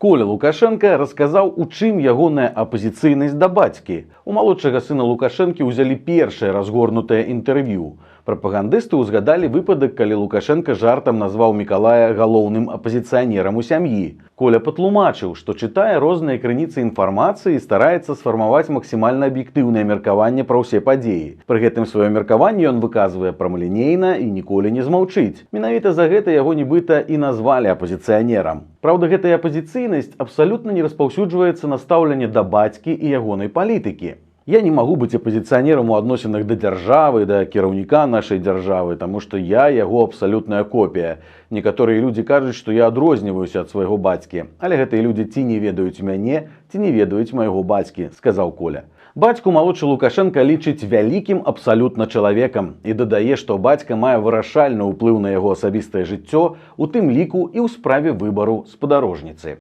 Коля Лукашенко расказаў, у чым ягоная апазіцыйнасць да бацькі. У малодшага сына Лукашэнкі ўзялі першае разгорнутае інтэрв'ю. Прапагандысты ўзгадалі выпадак, калі Лукашенко жартам назваў Мікалая галоўным апазіцыянерам у сям'і. Коля патлумачыў, што чытае розныя крыніцы інфармацыі і стараецца сфармаваць максімальна аб'ектыўнае меркаванне пра ўсе падзеі. Пры гэтым сваё меркаванне ён выказвае прамалінейна і ніколі не змаўчыць. Менавіта за гэта яго нібыта і назвалі апазіцыянерам. Праўда, гэтая апазіцыйнасць абсалютна не распаўсюджваецца на стаўленне да бацькі і ягонай палітыкі. Я не магу быць апазіцыянерам у адносінах да дзяржавы, да кіраўніка нашай дзяржавы, таму што я яго абсалютная копія. Некаторыя людзі кажуць, што я адрозніваюся ад свайго бацькі, але гэтыя людзі ці не ведаюць мяне, ці не ведаюць майго бацькі, сказаў Коля. Бацьку малодшы Лукашенко лічыць вялікім абсалютна чалавекам і дадае, што бацька мае вырашальны ўплыў на яго асабістае жыццё, у тым ліку і ў справе выбару спадарожніцы.